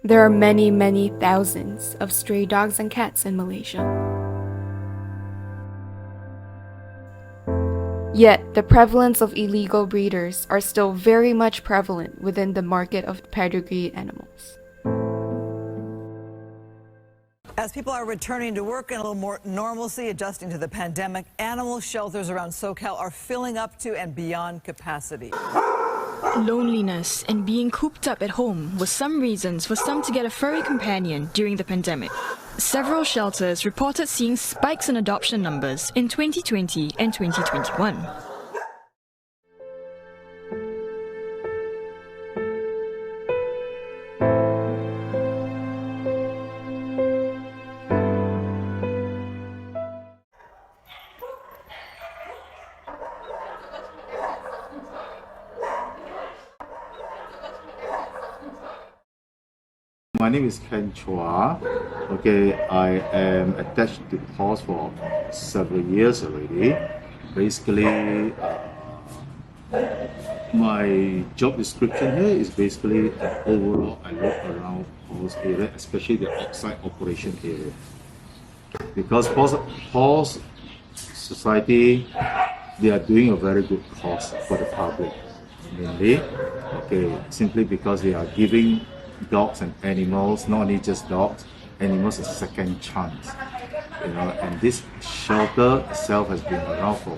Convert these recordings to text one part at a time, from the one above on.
There are many, many thousands of stray dogs and cats in Malaysia. Yet, the prevalence of illegal breeders are still very much prevalent within the market of pedigree animals. As people are returning to work and a little more normalcy, adjusting to the pandemic, animal shelters around SoCal are filling up to and beyond capacity. Loneliness and being cooped up at home was some reasons for some to get a furry companion during the pandemic. Several shelters reported seeing spikes in adoption numbers in 2020 and 2021. My name is Ken Chua. Okay, I am attached to PAWS for several years already. Basically, my job description here is basically overall I look around PAWS area, especially the outside operation area. Because PAWS Society, they are doing a very good cause for the public, mainly. Okay, simply because they are giving dogs and animals, not only just dogs, animals a second chance. And this shelter itself has been around for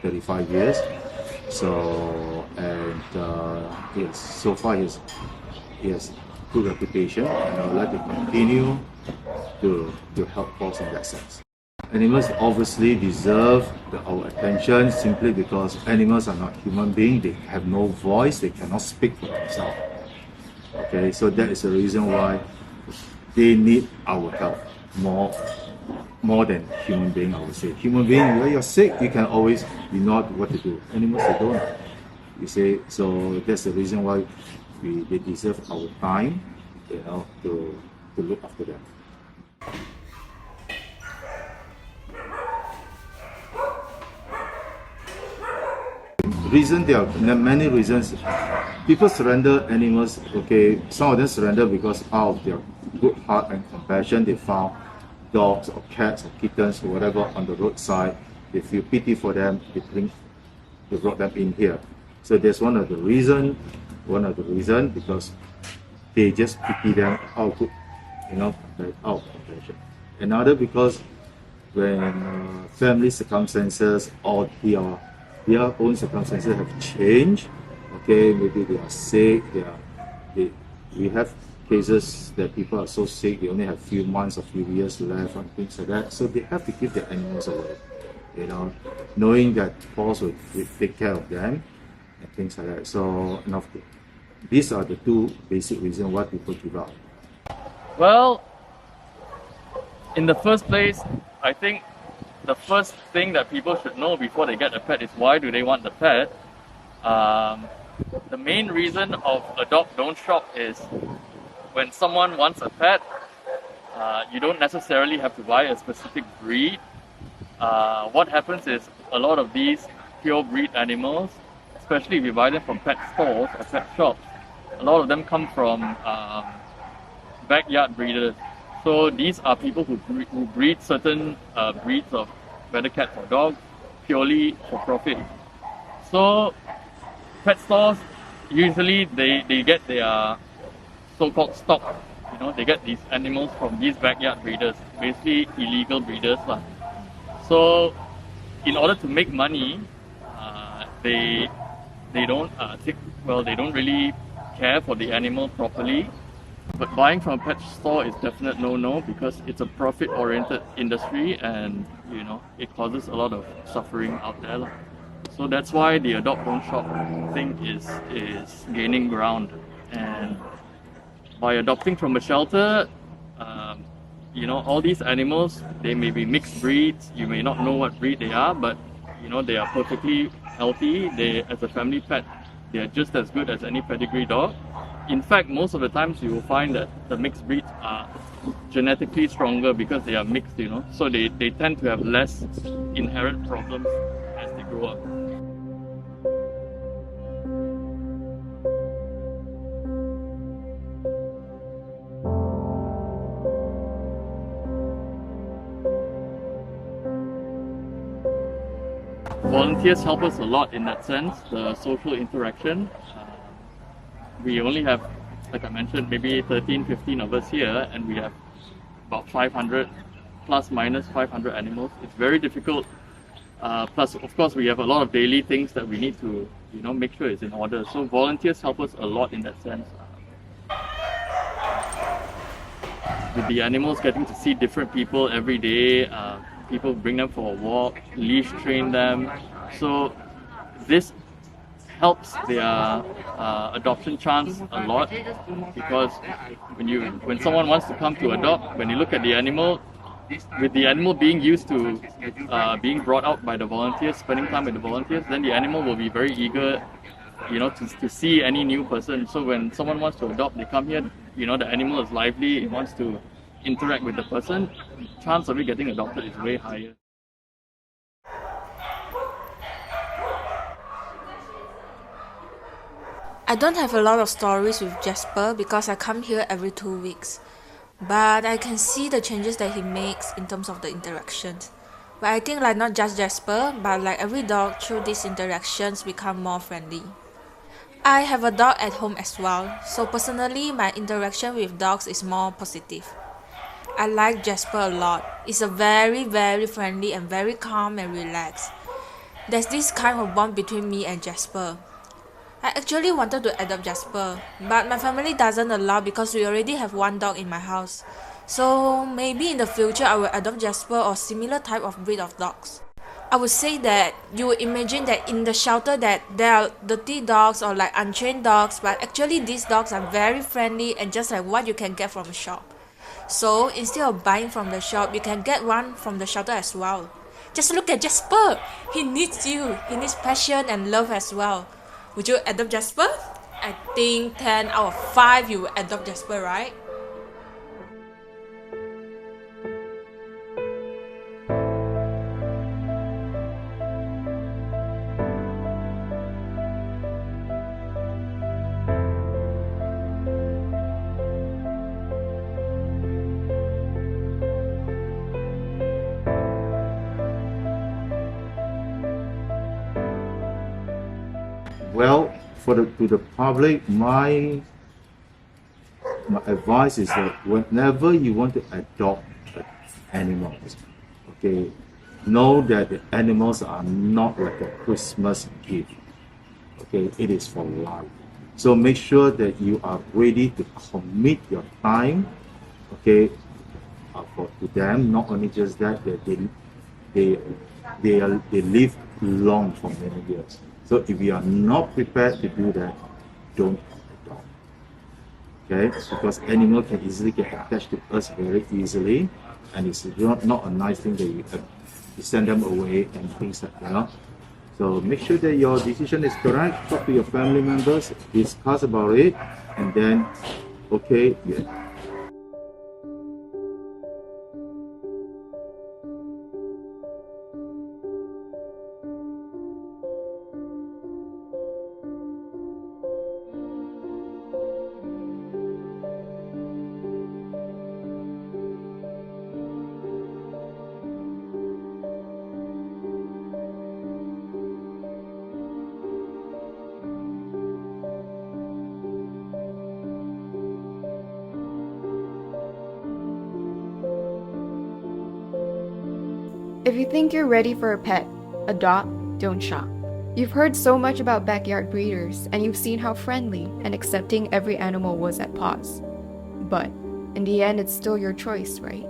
35 years. So, and yes, so far he has good reputation, and I would like to continue to help PAWS in that sense. Animals obviously deserve our attention simply because animals are not human beings. They have no voice, they cannot speak for themselves. Okay, so that is the reason why they need our help more than human being. I would say human being, when you're sick, you can always know what to do. Animals, they don't. You say, so that's the reason why they deserve our time, to look after them. There are many reasons. People surrender animals, okay, some of them surrender because out of their good heart and compassion, they found dogs or cats or kittens or whatever on the roadside. They feel pity for them, they brought them in here. So that's one of the reasons because they just pity them out of compassion. Another because when family circumstances or their own circumstances have changed. Okay, maybe they are sick. We have cases that people are so sick they only have few months or few years left and things like that. So they have to give their animals away. Knowing that PAWS will take care of them and things like that. So these are the two basic reasons why people give up. Well, in the first place, I think the first thing that people should know before they get a pet is why do they want the pet. The main reason of adopt don't shop is when someone wants a pet, you don't necessarily have to buy a specific breed. What happens is a lot of these pure breed animals, especially if you buy them from pet stores or pet shops, a lot of them come from backyard breeders. So these are people who breed certain breeds of whether cats or dogs purely for profit. So pet stores, usually they get their so-called stock. They get these animals from these backyard breeders, basically illegal breeders. So in order to make money, they don't really care for the animal properly. But buying from a pet store is definite no-no because it's a profit-oriented industry and it causes a lot of suffering out there. So that's why the adopt don't shop thing is gaining ground. And by adopting from a shelter, all these animals, they may be mixed breeds. You may not know what breed they are, but they are perfectly healthy. They, as a family pet, they are just as good as any pedigree dog. In fact, most of the times you will find that the mixed breeds are genetically stronger because they are mixed, so they tend to have less inherent problems as they grow up. volunteers help us a lot in that sense, the social interaction. We only have, like I mentioned, maybe 13, 15 of us here, and we have about 500, plus minus 500 animals. It's very difficult. Plus, of course, we have a lot of daily things that we need to, make sure it's in order. So volunteers help us a lot in that sense. With the animals, getting to see different people every day, people bring them for a walk, leash train them. So this helps their adoption chance a lot, because when someone wants to come to adopt, when you look at the animal, with the animal being used to being brought out by the volunteers, spending time with the volunteers, then the animal will be very eager, to see any new person. So when someone wants to adopt, they come here, the animal is lively, it wants to interact with the person, chance of it getting adopted is way higher. I don't have a lot of stories with Jasper because I come here every 2 weeks. But I can see the changes that he makes in terms of the interactions. But I think not just Jasper, but every dog through these interactions become more friendly. I have a dog at home as well, so personally my interaction with dogs is more positive. I like Jasper a lot. He's a very, very friendly and very calm and relaxed. There's this kind of bond between me and Jasper. I actually wanted to adopt Jasper, but my family doesn't allow because we already have one dog in my house. So maybe in the future I will adopt Jasper or similar type of breed of dogs. I would say that you would imagine that in the shelter that there are dirty dogs or untrained dogs, but actually these dogs are very friendly and just like what you can get from a shop. So instead of buying from the shop, you can get one from the shelter as well. Just look at Jasper! He needs you. He needs passion and love as well. Would you adopt Jasper? I think 10 out of 5 you will adopt Jasper, right? Well, to the public, my advice is that whenever you want to adopt animals, okay, know that the animals are not like a Christmas gift. Okay, it is for life. So make sure that you are ready to commit your time, okay, to them. Not only just that, they live long for many years. So if you are not prepared to do that, don't adopt. Okay, because animal can easily get attached to us very easily, and it's not a nice thing that you send them away and things like that. So make sure that your decision is correct. Talk to your family members, discuss about it, and then okay, yeah. If you think you're ready for a pet, adopt, don't shop. You've heard so much about backyard breeders, and you've seen how friendly and accepting every animal was at PAWS. But in the end, it's still your choice, right?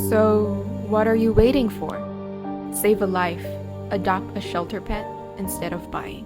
So, what are you waiting for? Save a life. Adopt a shelter pet instead of buying.